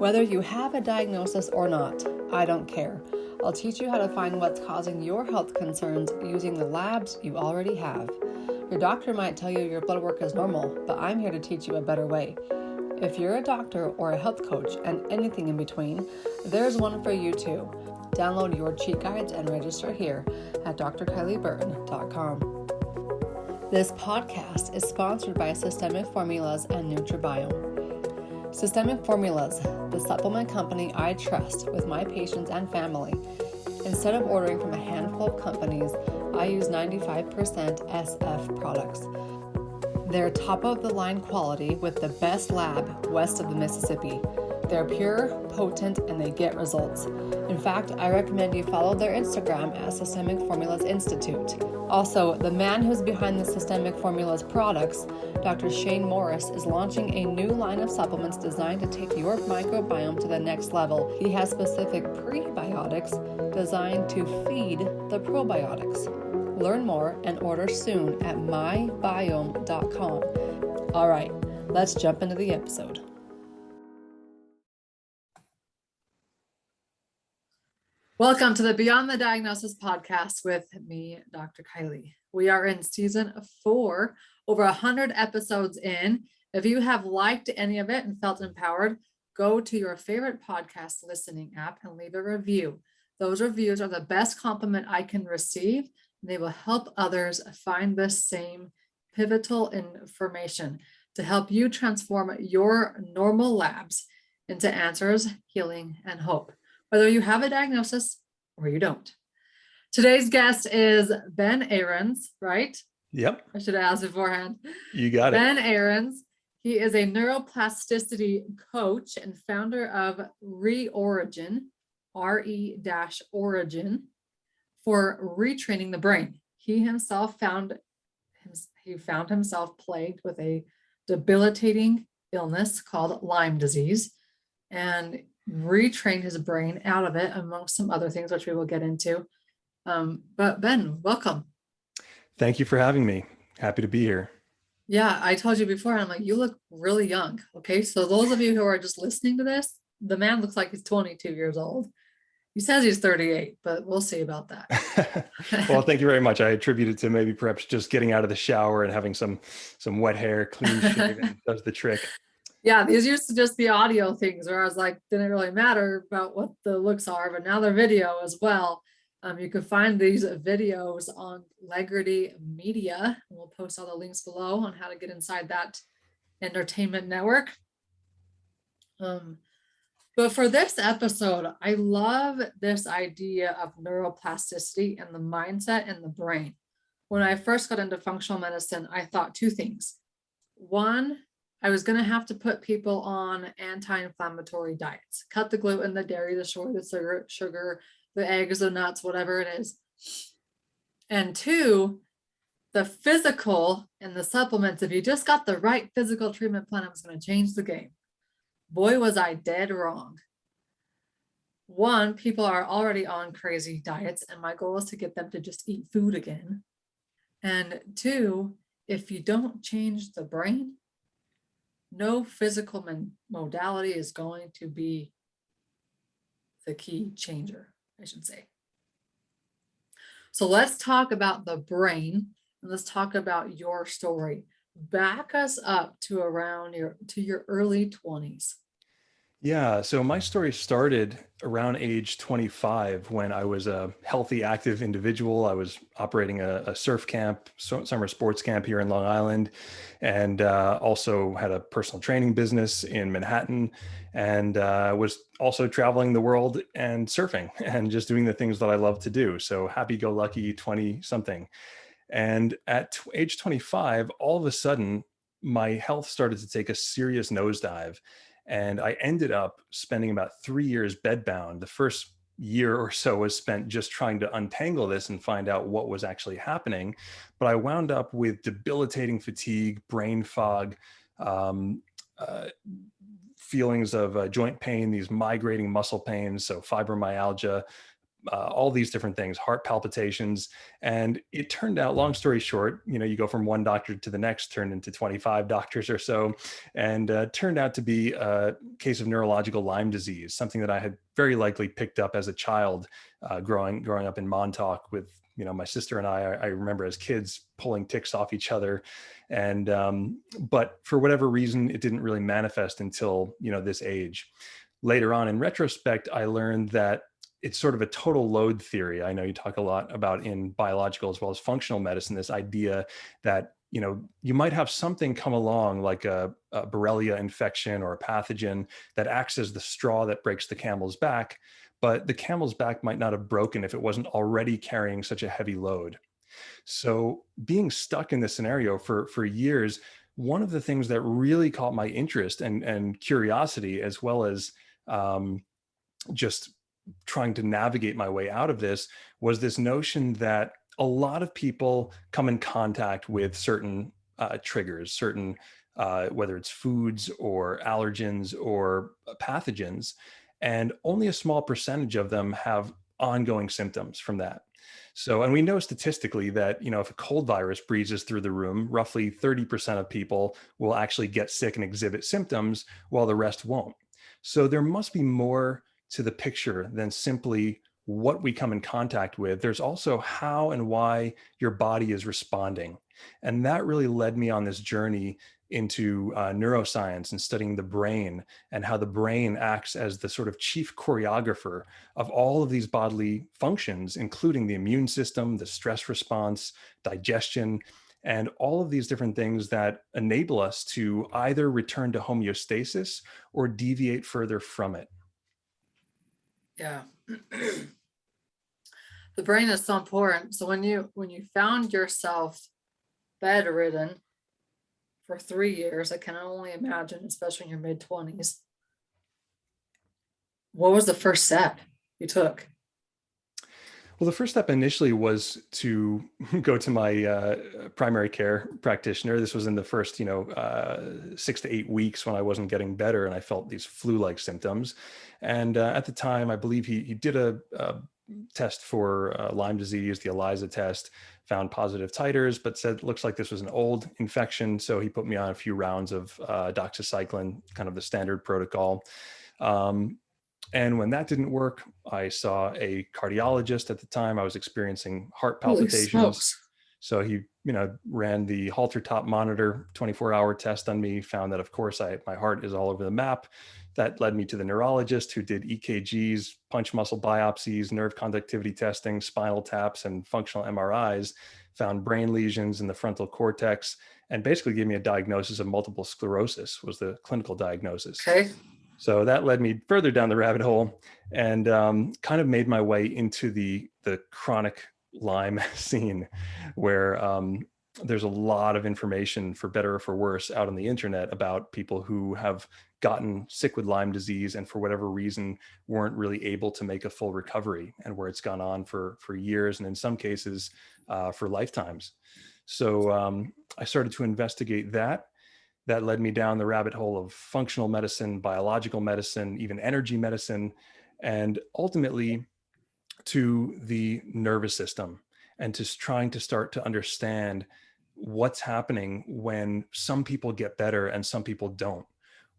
Whether you have a diagnosis or not, I don't care. I'll teach you how to find what's causing your health concerns using the labs you already have. Your doctor might tell you your blood work is normal, but I'm here to teach you a better way. If you're a doctor or a health coach and anything in between, there's one for you too. Download your cheat guides and register here at drkylieburton.com. This podcast is sponsored by Systemic Formulas and Nutribiome. Systemic Formulas, the supplement company I trust with my patients and family. Instead of ordering from a handful of companies, I use 95% SF products. They're top-of-the-line quality with the best lab west of the Mississippi. They're pure, potent, and they get results. In fact, I recommend you follow their Instagram at Systemic Formulas Institute. Also, the man who's behind the Systemic Formulas products, Dr. Shane Morris, is launching a new line of supplements designed to take your microbiome to the next level. He has specific prebiotics designed to feed the probiotics. Learn more and order soon at mybiome.com. All right, let's jump into the episode. Welcome to the Beyond the Diagnosis podcast with me, Dr. Kylie. We are in season 4, over 100 episodes in. If you have liked any of it and felt empowered, go to your favorite podcast listening app and leave a review. Those reviews are the best compliment I can receive. They will help others find this same pivotal information to help you transform your normal labs into answers, healing, and hope, whether you have a diagnosis or you don't. Today's guest is Ben Ahrens, right? Yep. I should have asked beforehand. You got Ben Ahrens. He is a neuroplasticity coach and founder of Reorigin, RE-Origin, for retraining the brain. He found himself plagued with a debilitating illness called Lyme disease and retrained his brain out of it, amongst some other things, which we will get into. But Ben, welcome. Thank you for having me. Happy to be here. Yeah, I told you before, I'm like, you look really young. Okay, so those of you who are just listening to this, the man looks like he's 22 years old. He says he's 38, but we'll see about that. Well, thank you very much. I attribute it to maybe perhaps just getting out of the shower and having some wet hair, clean shaven does the trick. Yeah, these used to just be audio things where I was like, didn't really matter about what the looks are, but now they're video as well. You can find these videos on Legrity Media. We'll post all the links below on how to get inside that entertainment network. But for this episode, I love this idea of neuroplasticity and the mindset and the brain. When I first got into functional medicine, I thought 2 things. One, I was going to have to put people on anti-inflammatory diets, cut the gluten, the dairy, the soy, the sugar, the eggs, the nuts, whatever it is. And 2, the physical and the supplements, if you just got the right physical treatment plan, it was going to change the game. Boy, was I dead wrong. 1, people are already on crazy diets, and my goal is to get them to just eat food again. And 2, if you don't change the brain, no physical modality is going to be the key changer, I should say. So let's talk about the brain, and let's talk about your story. Back us up to around your early 20s. Yeah, so my story started around age 25 when I was a healthy, active individual. I was operating a surf camp, summer sports camp here in Long Island, and also had a personal training business in Manhattan, and was also traveling the world and surfing and just doing the things that I love to do. So happy-go-lucky 20-something. And at age 25, all of a sudden, my health started to take a serious nosedive. And I ended up spending about 3 years bedbound. The first year or so was spent just trying to untangle this and find out what was actually happening. But I wound up with debilitating fatigue, brain fog, feelings of joint pain, these migrating muscle pains, so fibromyalgia, all these different things, heart palpitations. And it turned out, long story short, you go from one doctor to the next, turned into 25 doctors or so, and turned out to be a case of neurological Lyme disease, something that I had very likely picked up as a child, growing up in Montauk with, my sister and I remember as kids pulling ticks off each other. And, but for whatever reason, it didn't really manifest until, this age. Later on in retrospect, I learned that it's sort of a total load theory. I know you talk a lot about in biological as well as functional medicine, this idea that, you might have something come along like a Borrelia infection or a pathogen that acts as the straw that breaks the camel's back, but the camel's back might not have broken if it wasn't already carrying such a heavy load. So being stuck in this scenario for years, one of the things that really caught my interest and curiosity, as well as just trying to navigate my way out of this, was this notion that a lot of people come in contact with certain triggers, certain whether it's foods or allergens or pathogens, and only a small percentage of them have ongoing symptoms from that. So, and we know statistically that, if a cold virus breezes through the room, roughly 30% of people will actually get sick and exhibit symptoms while the rest won't. So there must be more to the picture than simply what we come in contact with. There's also how and why your body is responding. And that really led me on this journey into neuroscience and studying the brain and how the brain acts as the sort of chief choreographer of all of these bodily functions, including the immune system, the stress response, digestion, and all of these different things that enable us to either return to homeostasis or deviate further from it. Yeah. The brain is so important. So when you found yourself bedridden for 3 years, I can only imagine, especially in your mid-20s, what was the first step you took? Well, the first step initially was to go to my primary care practitioner. This was in the first, 6 to 8 weeks when I wasn't getting better and I felt these flu-like symptoms. And at the time, I believe he did a test for Lyme disease, the ELISA test, found positive titers, but said, looks like this was an old infection. So he put me on a few rounds of doxycycline, kind of the standard protocol. And when that didn't work, I saw a cardiologist. At the time, I was experiencing heart palpitations. So he, ran the halter top monitor 24-hour test on me, found that, of course, my heart is all over the map. That led me to the neurologist who did EKGs, punch muscle biopsies, nerve conductivity testing, spinal taps, and functional MRIs, found brain lesions in the frontal cortex, and basically gave me a diagnosis of multiple sclerosis was the clinical diagnosis. Okay. So that led me further down the rabbit hole and kind of made my way into the chronic Lyme scene, where there's a lot of information, for better or for worse, out on the internet about people who have gotten sick with Lyme disease and for whatever reason weren't really able to make a full recovery, and where it's gone on for years and in some cases for lifetimes. So I started to investigate that. That led me down the rabbit hole of functional medicine, biological medicine, even energy medicine, and ultimately to the nervous system, and just trying to start to understand what's happening when some people get better and some people don't.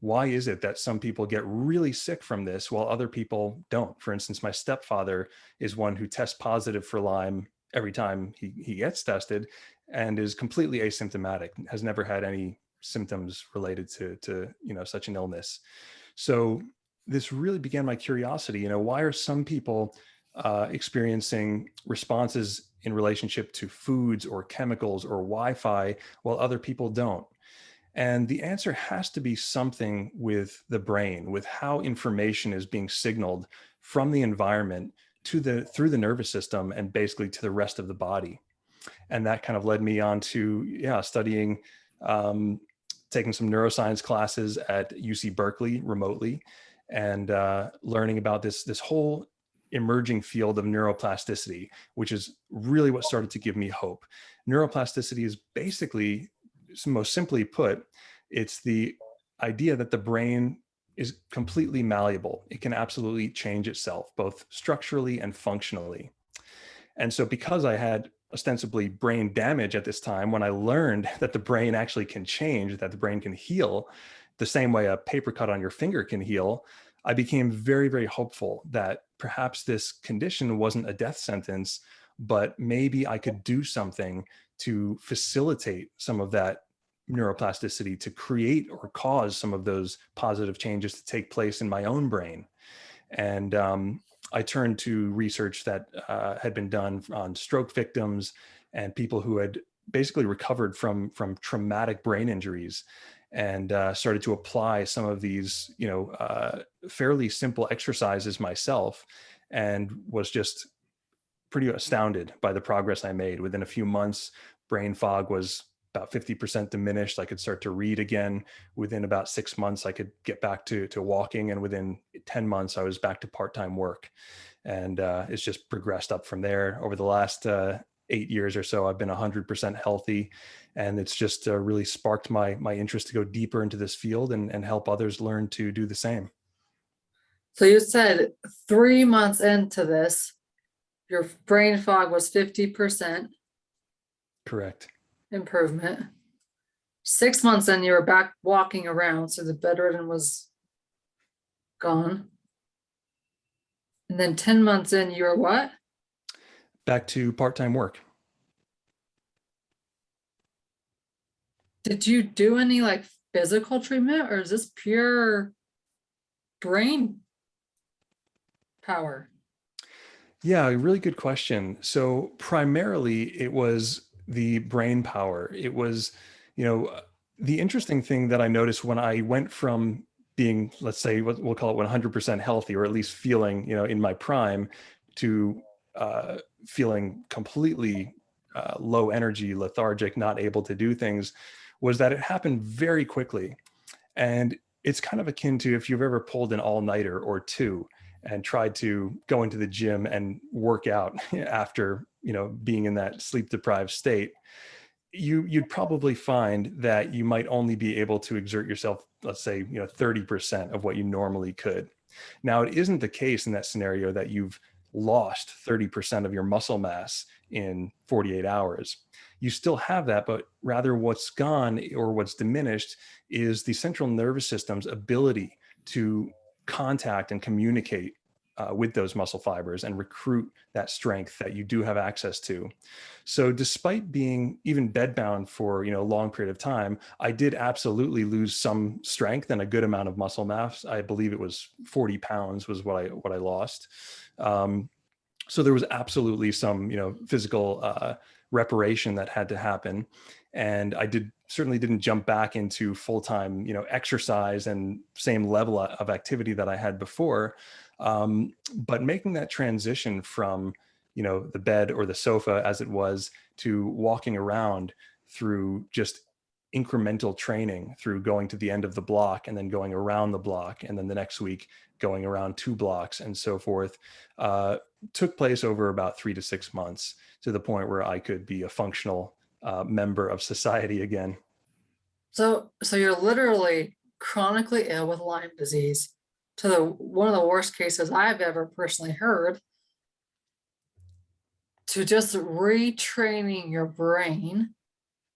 Why is it that some people get really sick from this while other people don't? For instance, my stepfather is one who tests positive for Lyme every time he gets tested and is completely asymptomatic, has never had any symptoms related to such an illness. So this really began my curiosity. Why are some people experiencing responses in relationship to foods or chemicals or Wi-Fi while other people don't? And the answer has to be something with the brain, with how information is being signaled from the environment through the nervous system and basically to the rest of the body. And that kind of led me on to studying, taking some neuroscience classes at UC Berkeley remotely, and learning about this whole emerging field of neuroplasticity, which is really what started to give me hope. Neuroplasticity is basically, most simply put, it's the idea that the brain is completely malleable. It can absolutely change itself, both structurally and functionally. And so because I had ostensibly brain damage at this time, when I learned that the brain actually can change, that the brain can heal the same way a paper cut on your finger can heal, I became very, very hopeful that perhaps this condition wasn't a death sentence, but maybe I could do something to facilitate some of that neuroplasticity, to create or cause some of those positive changes to take place in my own brain. And I turned to research that had been done on stroke victims and people who had basically recovered from traumatic brain injuries, and started to apply some of these, fairly simple exercises myself, and was just pretty astounded by the progress I made. Within a few months, brain fog was about 50% diminished. I could start to read again. Within about 6 months, I could get back to walking. And within 10 months, I was back to part-time work. And it's just progressed up from there. Over the last 8 years or so, I've been 100% healthy. And it's just really sparked my interest to go deeper into this field and help others learn to do the same. So you said 3 months into this, your brain fog was 50% Correct. improvement. 6 months in, you were back walking around, so the bedridden was gone. And then 10 months in, you were what? Back to part-time work. Did you do any like physical treatment, or is this pure brain power? Yeah, really good question. So primarily it was the brain power. It was, the interesting thing that I noticed when I went from being, let's say, what we'll call it 100% healthy, or at least feeling, in my prime, to feeling completely low energy, lethargic, not able to do things, was that it happened very quickly. And it's kind of akin to if you've ever pulled an all-nighter or two and tried to go into the gym and work out after, being in that sleep deprived state. You'd probably find that you might only be able to exert yourself, let's say, 30% of what you normally could. Now, it isn't the case in that scenario that you've lost 30% of your muscle mass in 48 hours. You still have that, but rather what's gone or what's diminished is the central nervous system's ability to contact and communicate with those muscle fibers and recruit that strength that you do have access to. So despite being even bedbound for a long period of time, I did absolutely lose some strength and a good amount of muscle mass. I believe it was 40 pounds was what I lost. So there was absolutely some physical reparation that had to happen. And I certainly didn't jump back into full-time, exercise and same level of activity that I had before. But making that transition from, the bed or the sofa as it was to walking around through just incremental training, through going to the end of the block and then going around the block, and then the next week going around 2 blocks and so forth, took place over about 3 to 6 months, to the point where I could be a functional member of society again. So you're literally chronically ill with Lyme disease, to one of the worst cases I've ever personally heard, to just retraining your brain,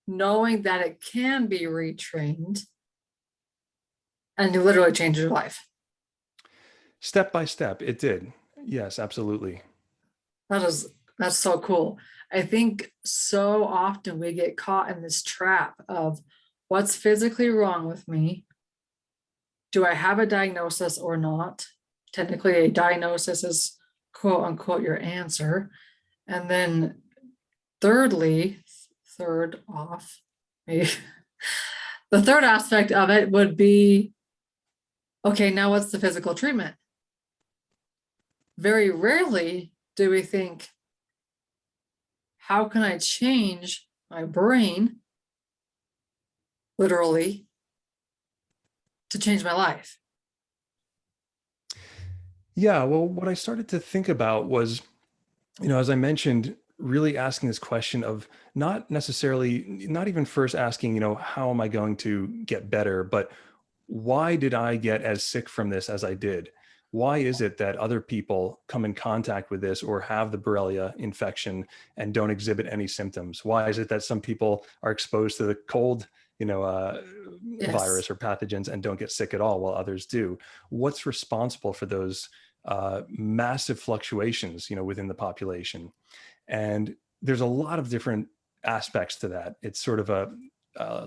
knowing that it can be retrained, and you literally change your life. Step by step, it did. Yes, absolutely. That's so cool. I think so often we get caught in this trap of what's physically wrong with me. Do I have a diagnosis or not? Technically, a diagnosis is quote unquote your answer. And then thirdly, third off, maybe the third aspect of it would be, okay, now what's the physical treatment? Very rarely do we think, how can I change my brain, literally, to change my life? Yeah, well, what I started to think about was, as I mentioned, really asking this question of not even first asking, how am I going to get better, but why did I get as sick from this as I did? Why is it that other people come in contact with this or have the Borrelia infection and don't exhibit any symptoms? Why is it that some people are exposed to the cold, Yes. virus or pathogens and don't get sick at all while others do? What's responsible for those massive fluctuations, within the population? And there's a lot of different aspects to that. It's sort of a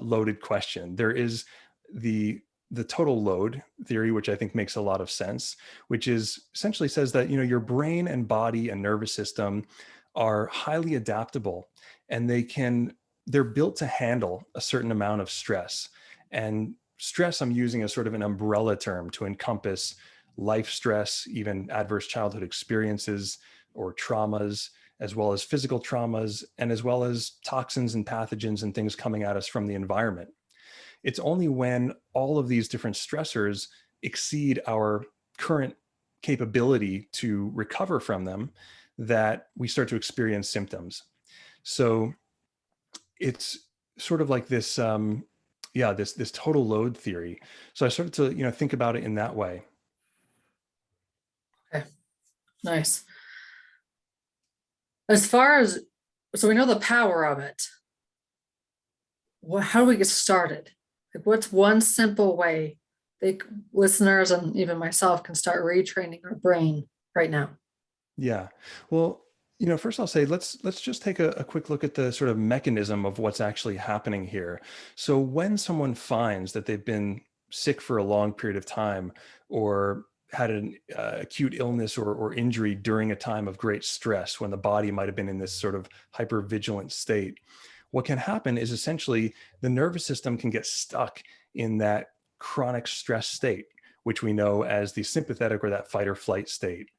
loaded question. There is the total load theory, which I think makes a lot of sense, which is essentially says that, your brain and body and nervous system are highly adaptable, and they're built to handle a certain amount of stress. And stress, I'm using as sort of an umbrella term to encompass life stress, even adverse childhood experiences or traumas, as well as physical traumas, and as well as toxins and pathogens and things coming at us from the environment. It's only when all of these different stressors exceed our current capability to recover from them that we start to experience symptoms. So it's sort of like this, this total load theory. So I started to, think about it in that way. Okay. Nice. As far as, so we know the power of it. How do we get started? Like, what's one simple way listeners and even myself can start retraining our brain right now? Yeah. Well, first I'll say let's just take a quick look at the sort of mechanism of what's actually happening here. So when someone finds that they've been sick for a long period of time or had an acute illness or injury during a time of great stress, when the body might have been in this sort of hypervigilant state, what can happen is essentially the nervous system can get stuck in that chronic stress state, which we know as the sympathetic or that fight or flight state.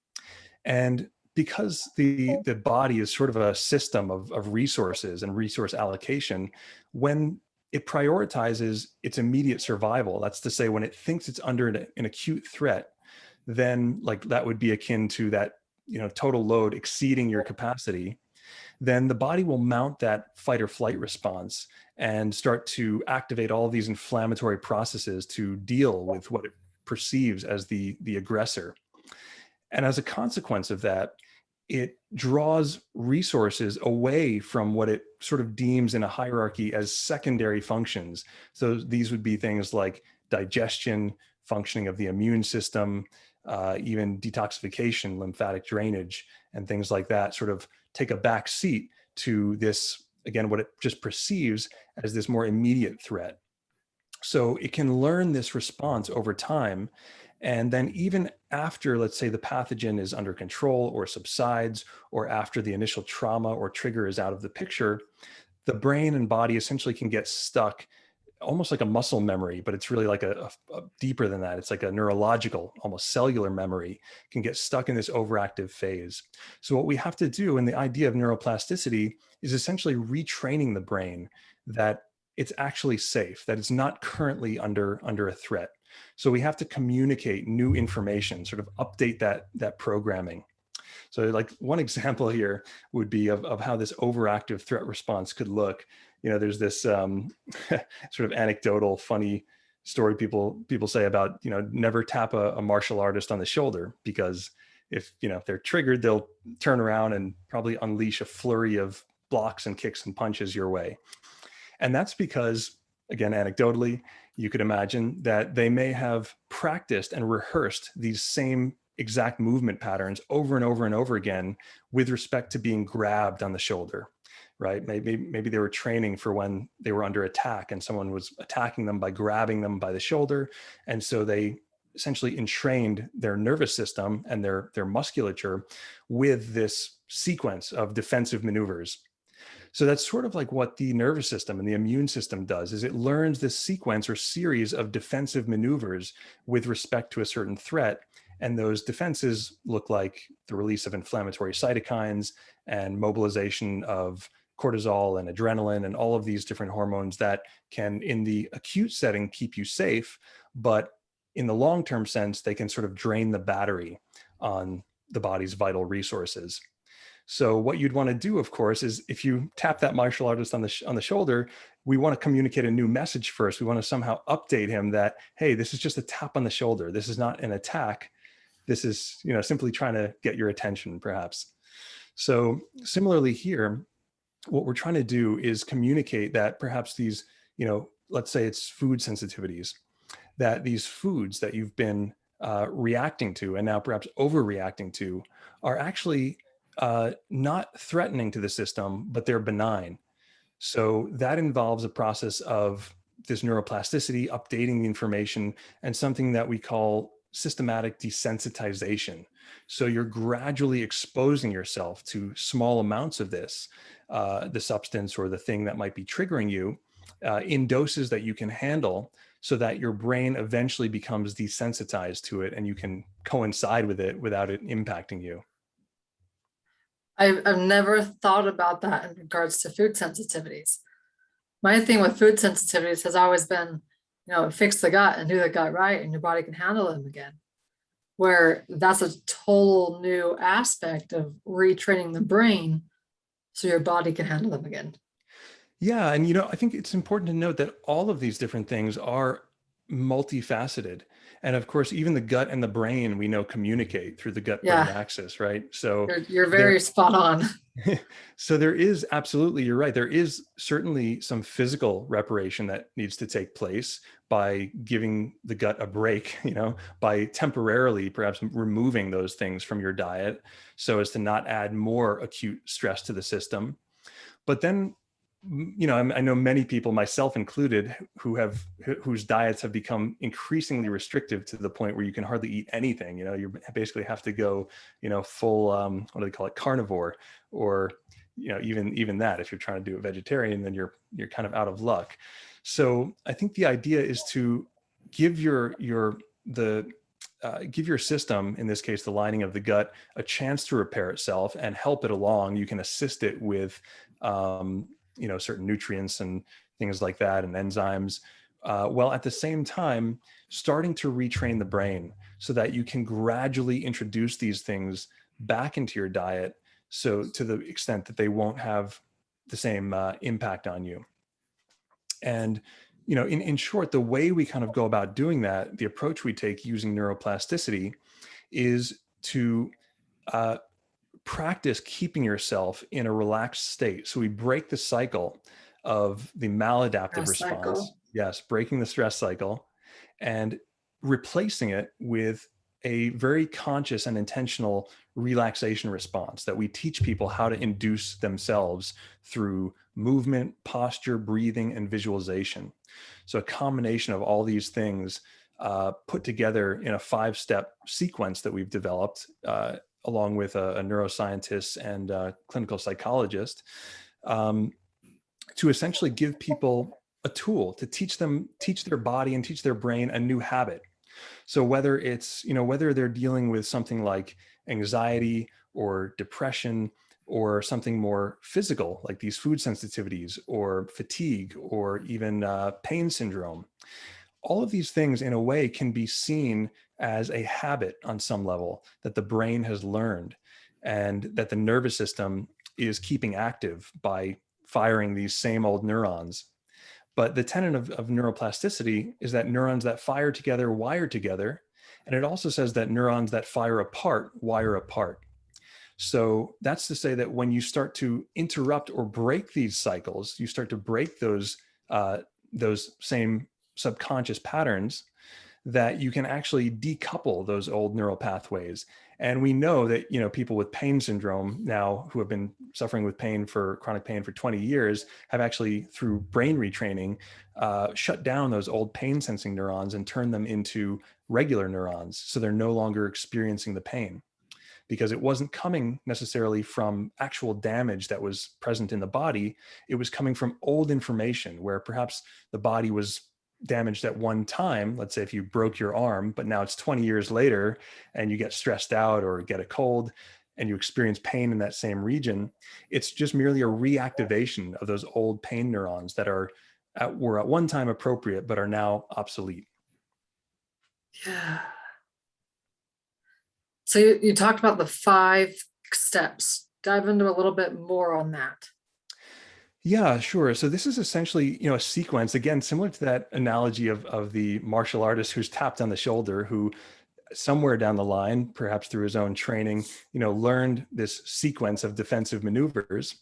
And because the body is sort of a system of resources and resource allocation, when it prioritizes its immediate survival, that's to say, when it thinks it's under an acute threat, then like that would be akin to that, total load exceeding your capacity, then the body will mount that fight or flight response and start to activate all of these inflammatory processes to deal with what it perceives as the aggressor. And as a consequence of that, it draws resources away from what it sort of deems in a hierarchy as secondary functions. So these would be things like digestion, functioning of the immune system, even detoxification, lymphatic drainage, and things like that sort of take a back seat to this, again, what it just perceives as this more immediate threat. So it can learn this response over time. And then even after, let's say, the pathogen is under control or subsides, or after the initial trauma or trigger is out of the picture, the brain and body essentially can get stuck, almost like a muscle memory, but it's really like a deeper than that. It's like a neurological, almost cellular memory, can get stuck in this overactive phase. So what we have to do, and the idea of neuroplasticity, is essentially retraining the brain that it's actually safe, that it's not currently under a threat. So we have to communicate new information, sort of update that programming. So like one example here would be of how this overactive threat response could look. There's this sort of anecdotal, funny story people say about, never tap a martial artist on the shoulder, because if they're triggered, they'll turn around and probably unleash a flurry of blocks and kicks and punches your way. And that's because, again, anecdotally, you could imagine that they may have practiced and rehearsed these same exact movement patterns over and over and over again with respect to being grabbed on the shoulder, right? Maybe they were training for when they were under attack and someone was attacking them by grabbing them by the shoulder. And so they essentially entrained their nervous system and their musculature with this sequence of defensive maneuvers. So that's sort of like what the nervous system and the immune system does, is it learns this sequence or series of defensive maneuvers with respect to a certain threat. And those defenses look like the release of inflammatory cytokines and mobilization of cortisol and adrenaline and all of these different hormones that can, in the acute setting, keep you safe. But in the long-term sense, they can sort of drain the battery on the body's vital resources. So what you'd want to do, of course, is if you tap that martial artist on the shoulder, we want to communicate a new message first. We want to somehow update him that, hey, this is just a tap on the shoulder. This is not an attack. This is, simply trying to get your attention, perhaps. So similarly here, what we're trying to do is communicate that perhaps these, let's say it's food sensitivities, that these foods that you've been reacting to and now perhaps overreacting to are actually not threatening to the system, but they're benign. So that involves a process of this neuroplasticity, updating the information, and something that we call systematic desensitization. So you're gradually exposing yourself to small amounts of this, the substance or the thing that might be triggering you, in doses that you can handle, so that your brain eventually becomes desensitized to it and you can coincide with it without it impacting you. I've never thought about that in regards to food sensitivities. My thing with food sensitivities has always been, fix the gut and do the gut right, and your body can handle them again. Where that's a total new aspect of retraining the brain so your body can handle them again. Yeah. And, I think it's important to note that all of these different things are multifaceted. And of course, even the gut and the brain, we know, communicate through the gut-brain axis, right? So you're very spot on. So there is absolutely, you're right. There is certainly some physical reparation that needs to take place by giving the gut a break, by temporarily perhaps removing those things from your diet so as to not add more acute stress to the system. But then, I know many people, myself included, whose diets have become increasingly restrictive to the point where you can hardly eat anything. You basically have to go, full, what do they call it, carnivore, or even that. If you're trying to do it vegetarian, then you're kind of out of luck. So I think the idea is to give your system, in this case the lining of the gut, a chance to repair itself and help it along. You can assist it with certain nutrients and things like that, and enzymes, while at the same time starting to retrain the brain so that you can gradually introduce these things back into your diet, so to the extent that they won't have the same impact on you. And in short, the way we kind of go about doing that, the approach we take using neuroplasticity, is to practice keeping yourself in a relaxed state. So we break the cycle of the maladaptive response. Yes, breaking the stress cycle and replacing it with a very conscious and intentional relaxation response that we teach people how to induce themselves through movement, posture, breathing, and visualization. So a combination of all these things put together in a 5-step sequence that we've developed, along with a neuroscientist and a clinical psychologist, to essentially give people a tool to teach their body and teach their brain a new habit. So whether it's, whether they're dealing with something like anxiety or depression, or something more physical like these food sensitivities or fatigue, or even pain syndrome, all of these things in a way can be seen as a habit on some level that the brain has learned, and that the nervous system is keeping active by firing these same old neurons. But the tenet of neuroplasticity is that neurons that fire together wire together. And it also says that neurons that fire apart wire apart. So that's to say that when you start to interrupt or break these cycles, you start to break those same subconscious patterns, that you can actually decouple those old neural pathways. And we know that, people with pain syndrome now, who have been suffering with chronic pain for 20 years, have actually, through brain retraining, shut down those old pain sensing neurons and turned them into regular neurons. So they're no longer experiencing the pain, because it wasn't coming necessarily from actual damage that was present in the body. It was coming from old information where perhaps the body was damaged at one time. Let's say if you broke your arm, but now it's 20 years later and you get stressed out or get a cold and you experience pain in that same region. It's just merely a reactivation of those old pain neurons that were at one time appropriate, but are now obsolete. Yeah. So you talked about the 5 steps. dive into a little bit more on that. Yeah, sure. So this is essentially, a sequence, again, similar to that analogy of the martial artist who's tapped on the shoulder, who somewhere down the line, perhaps through his own training, learned this sequence of defensive maneuvers.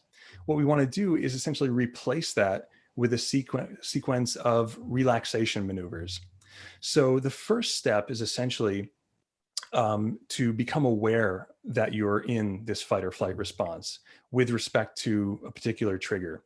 What we want to do is essentially replace that with a sequence of relaxation maneuvers. So the first step is essentially to become aware that you're in this fight or flight response with respect to a particular trigger.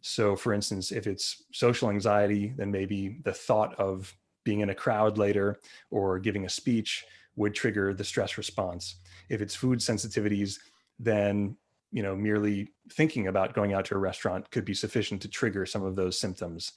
So, for instance, if it's social anxiety, then maybe the thought of being in a crowd later or giving a speech would trigger the stress response. If it's food sensitivities, then merely thinking about going out to a restaurant could be sufficient to trigger some of those symptoms.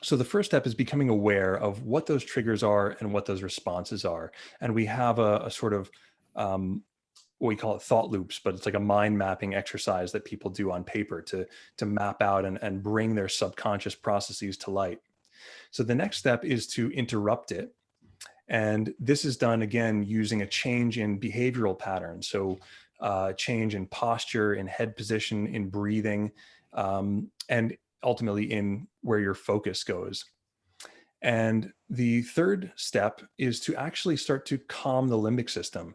So the first step is becoming aware of what those triggers are and what those responses are. And we have a sort of what we call it thought loops, but it's like a mind mapping exercise that people do on paper to map out and bring their subconscious processes to light. So the next step is to interrupt it. And this is done again using a change in behavioral patterns. So change in posture, in head position, in breathing, and ultimately in where your focus goes. And the third step is to actually start to calm the limbic system.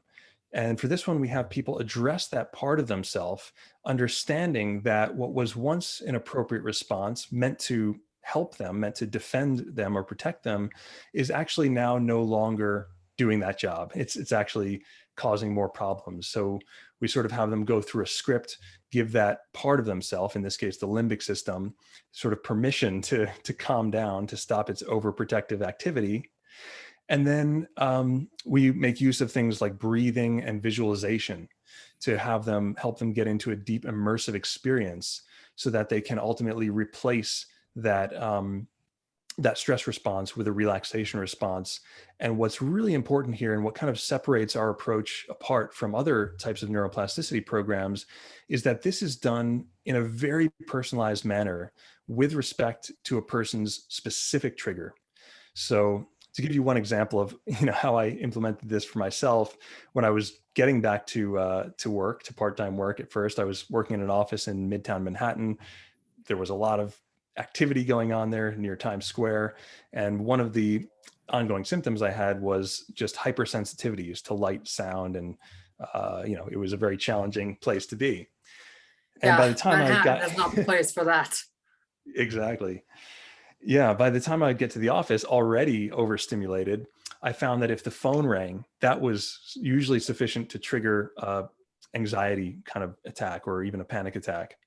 And for this one, we have people address that part of themselves, understanding that what was once an appropriate response meant to help them, meant to defend them or protect them, is actually now no longer doing that job. It's actually causing more problems. So we sort of have them go through a script, give that part of themselves, in this case, the limbic system, sort of permission to calm down, to stop its overprotective activity. And then we make use of things like breathing and visualization to have them help them get into a deep immersive experience so that they can ultimately replace that that stress response with a relaxation response. And what's really important here, and what kind of separates our approach apart from other types of neuroplasticity programs, is that this is done in a very personalized manner with respect to a person's specific trigger. So to give you one example of how I implemented this for myself, when I was getting back to work, to part-time work at first, I was working in an office in Midtown Manhattan. There was a lot of activity going on there near Times Square. And one of the ongoing symptoms I had was just hypersensitivities to light, sound, and it was a very challenging place to be. And by the time Manhattan is not the place for that. Exactly. Yeah, by the time I'd get to the office already overstimulated, I found that if the phone rang, that was usually sufficient to trigger anxiety kind of attack or even a panic attack.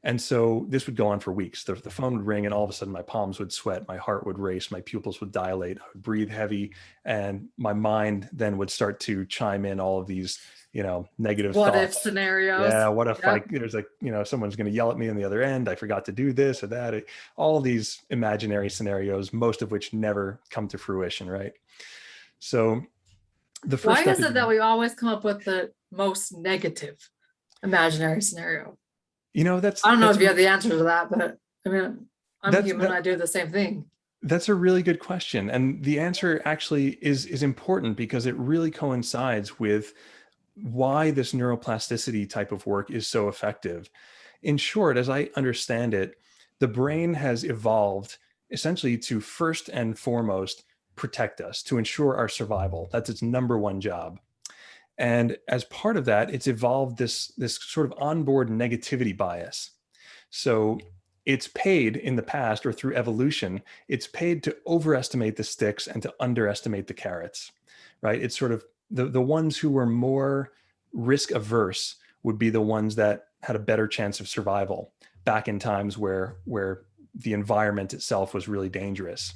And so this would go on for weeks. The phone would ring and all of a sudden my palms would sweat, my heart would race, my pupils would dilate, I would breathe heavy, and my mind then would start to chime in all of these, negative what thoughts. if scenarios. Yeah, what if there's someone's going to yell at me on the other end, I forgot to do this or that. All these imaginary scenarios, most of which never come to fruition, right? So the first Why is it that we always come up with the most negative imaginary scenario? I don't know if you have the answer to that, but I mean, I'm human. I do the same thing. That's a really good question. And the answer actually is important because it really coincides with why this neuroplasticity type of work is so effective. In short, as I understand it, the brain has evolved essentially to first and foremost protect us, to ensure our survival. That's its number one job. And as part of that, it's evolved this sort of onboard negativity bias. So it's paid in the past, or through evolution, it's paid to overestimate the sticks and to underestimate the carrots, right? It's sort of the ones who were more risk averse would be the ones that had a better chance of survival back in times where the environment itself was really dangerous.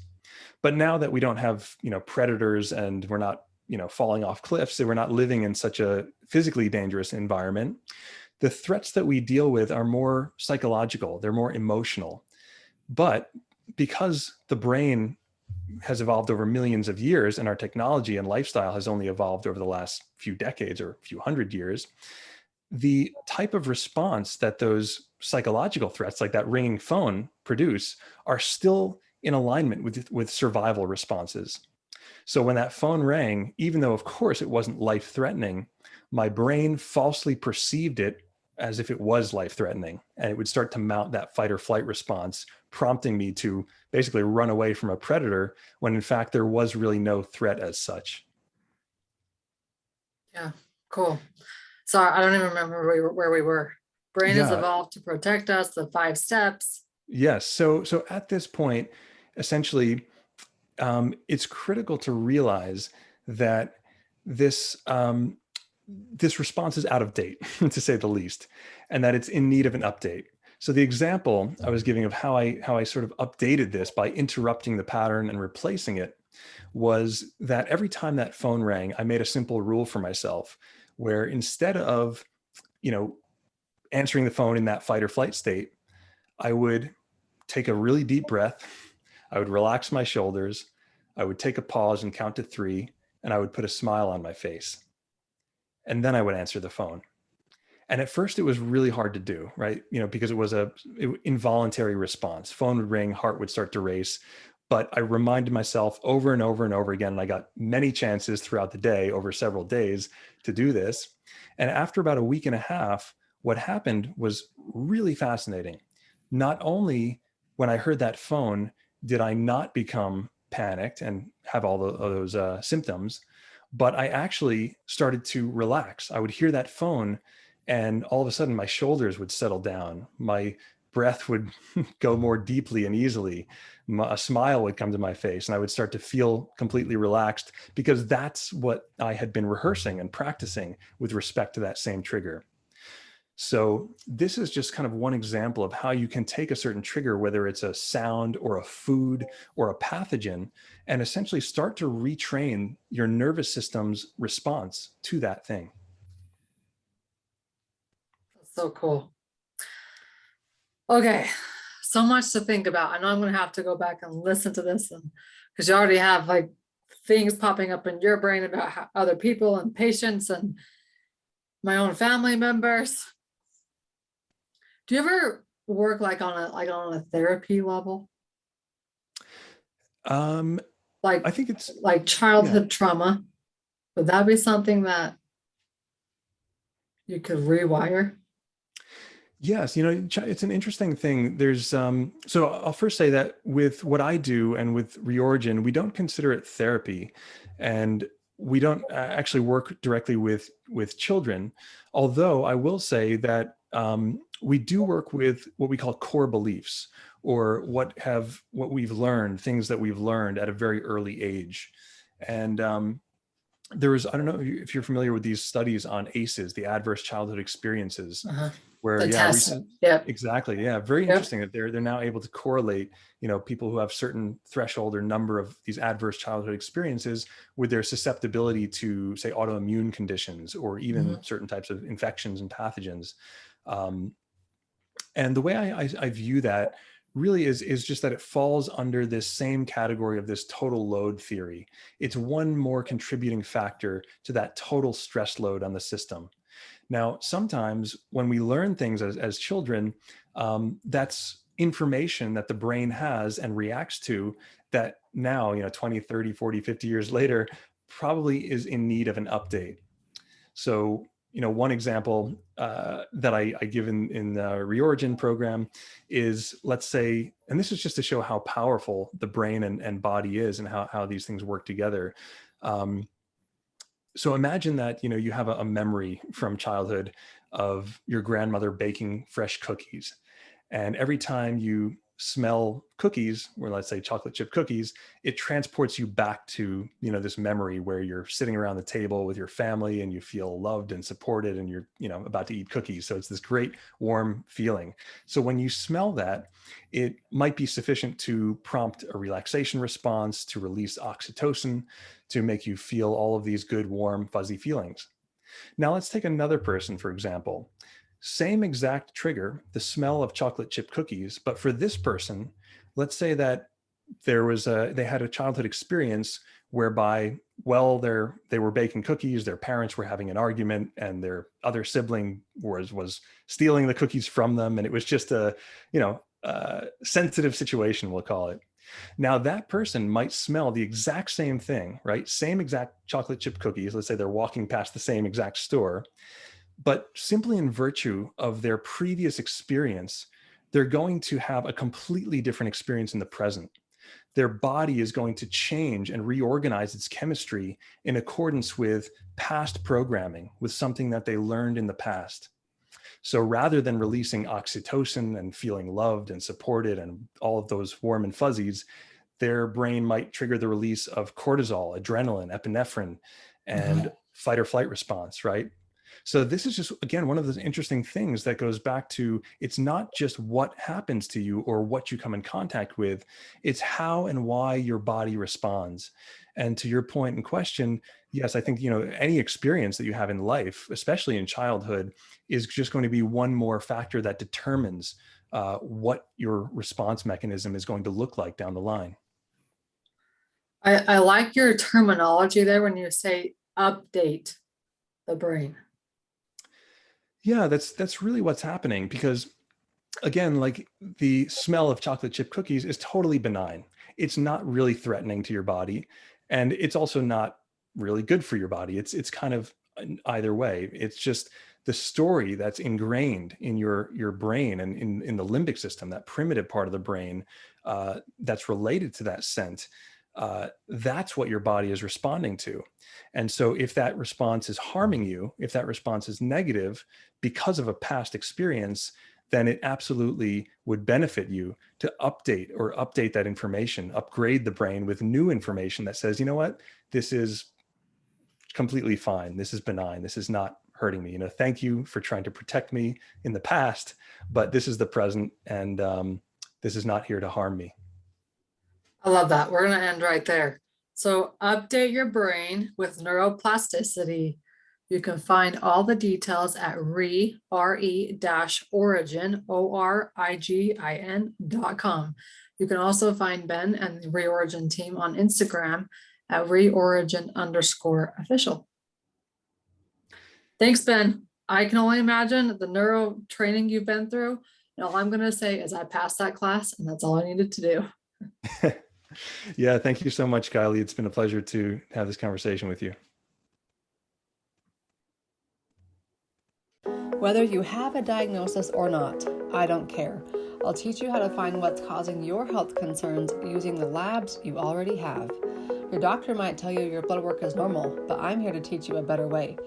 But now that we don't have, predators, and we're not, falling off cliffs, so we're not living in such a physically dangerous environment, the threats that we deal with are more psychological, they're more emotional. But because the brain has evolved over millions of years and our technology and lifestyle has only evolved over the last few decades or a few hundred years, the type of response that those psychological threats, like that ringing phone, produce are still in alignment with survival responses. So when that phone rang, even though of course it wasn't life-threatening, my brain falsely perceived it as if it was life-threatening, and it would start to mount that fight or flight response, prompting me to basically run away from a predator when in fact there was really no threat as such. Yeah, cool. Sorry, I don't even remember where we were. Brain has Yeah, evolved to protect us, the 5 steps. yes. So at this point, essentially, it's critical to realize that this this response is out of date, to say the least, and that it's in need of an update. So the example I was giving of how I sort of updated this by interrupting the pattern and replacing it was that every time that phone rang, I made a simple rule for myself, where instead of, you know, answering the phone in that fight or flight state, I would take a really deep breath. I would relax my shoulders. I would take a pause and count to 3, and I would put a smile on my face. And then I would answer the phone. And at first it was really hard to do, right? Because it was involuntary response. Phone would ring, heart would start to race. But I reminded myself over and over and over again, and I got many chances throughout the day over several days to do this. And after about a week and a half, what happened was really fascinating. Not only when I heard that phone did I not become panicked and have all those symptoms, but I actually started to relax. I would hear that phone, and all of a sudden my shoulders would settle down. My breath would go more deeply and easily. A smile would come to my face, and I would start to feel completely relaxed, because that's what I had been rehearsing and practicing with respect to that same trigger. So this is just kind of one example of how you can take a certain trigger, whether it's a sound or a food or a pathogen, and essentially start to retrain your nervous system's response to that thing. That's so cool. Okay, so much to think about. I know I'm going to have to go back and listen to this, and because you already have like things popping up in your brain about how other people and patients and my own family members. Do you ever work like on a therapy level? I Like think it's, like yeah. childhood trauma? Would that be something that you could rewire? Yes, it's an interesting thing. So I'll first say that with what I do and with Reorigin, we don't consider it therapy, and we don't actually work directly with children. Although I will say that we do work with what we call core beliefs, or what we've learned, things that we've learned at a very early age. And I don't know if you're familiar with these studies on ACEs, the adverse childhood experiences, where The test. Yep. exactly, yeah, very Yep. interesting that they're now able to correlate, people who have certain threshold or number of these adverse childhood experiences with their susceptibility to, say, autoimmune conditions, or even certain types of infections and pathogens. And the way I view that really is just that it falls under this same category of this total load theory. It's one more contributing factor to that total stress load on the system. Now, sometimes when we learn things as children, that's information that the brain has and reacts to, that now, 20, 30, 40, 50 years later, probably is in need of an update. So, one example that I give in the Reorigin program is, let's say, and this is just to show how powerful the brain and body is, and how these things work together. So imagine that, you have a memory from childhood of your grandmother baking fresh cookies. And every time you smell cookies, or let's say chocolate chip cookies, it transports you back to, this memory where you're sitting around the table with your family and you feel loved and supported, and you're, about to eat cookies. So it's this great warm feeling. So when you smell that, it might be sufficient to prompt a relaxation response, to release oxytocin, to make you feel all of these good, warm, fuzzy feelings. Now let's take another person, for example. Same exact trigger, the smell of chocolate chip cookies, but for this person, let's say that they had a childhood experience whereby, well, they were baking cookies, their parents were having an argument, and their other sibling was stealing the cookies from them, and it was just a sensitive situation, we'll call it. Now that person might smell the exact same thing, right? Same exact chocolate chip cookies. Let's say they're walking past the same exact store, but simply in virtue of their previous experience, they're going to have a completely different experience in the present. Their body is going to change and reorganize its chemistry in accordance with past programming, with something that they learned in the past. So rather than releasing oxytocin and feeling loved and supported and all of those warm and fuzzies, their brain might trigger the release of cortisol, adrenaline, epinephrine, and fight or flight response, right? So this is just, again, one of those interesting things that goes back to, it's not just what happens to you or what you come in contact with, it's how and why your body responds. And to your point in question, yes, I think, any experience that you have in life, especially in childhood, is just going to be one more factor that determines what your response mechanism is going to look like down the line. I like your terminology there when you say update the brain. Yeah, that's really what's happening, because again, like the smell of chocolate chip cookies is totally benign. It's not really threatening to your body, and it's also not really good for your body. It's kind of either way. It's just the story that's ingrained in your brain and in the limbic system, that primitive part of the brain that's related to that scent. That's what your body is responding to. And so if that response is harming you, if that response is negative because of a past experience, then it absolutely would benefit you to update that information, upgrade the brain with new information that says, you know what, this is completely fine. This is benign. This is not hurting me. Thank you for trying to protect me in the past, but this is the present, and this is not here to harm me. I love that. We're going to end right there. So update your brain with neuroplasticity. You can find all the details at re-origin, ORIGIN.com. You can also find Ben and the Reorigin team on Instagram at reorigin_official. Thanks, Ben. I can only imagine the neuro training you've been through. And all I'm going to say is I passed that class, and that's all I needed to do. Yeah, thank you so much, Kylie. It's been a pleasure to have this conversation with you. Whether you have a diagnosis or not, I don't care. I'll teach you how to find what's causing your health concerns using the labs you already have. Your doctor might tell you your blood work is normal, but I'm here to teach you a better way.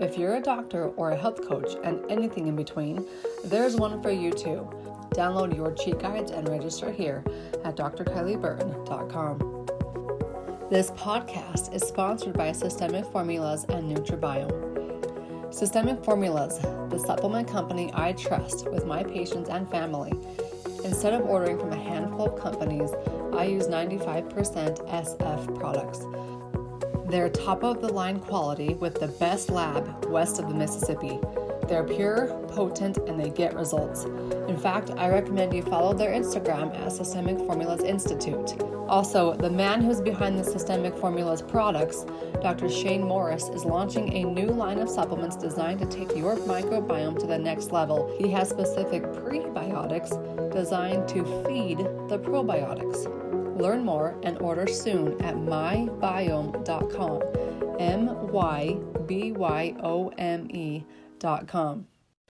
If you're a doctor or a health coach and anything in between, there's one for you too. Download your cheat guides and register here at drkylieburton.com. This podcast is sponsored by Systemic Formulas and Nutribiome. Systemic Formulas, the supplement company I trust with my patients and family. Instead of ordering from a handful of companies, I use 95% SF products. They're top-of-the-line quality with the best lab west of the Mississippi. They're pure, potent, and they get results. In fact, I recommend you follow their Instagram at Systemic Formulas Institute. Also, the man who's behind the Systemic Formulas products, Dr. Shane Morris, is launching a new line of supplements designed to take your microbiome to the next level. He has specific prebiotics designed to feed the probiotics. Learn more and order soon at mybiome.com. mybyome.com.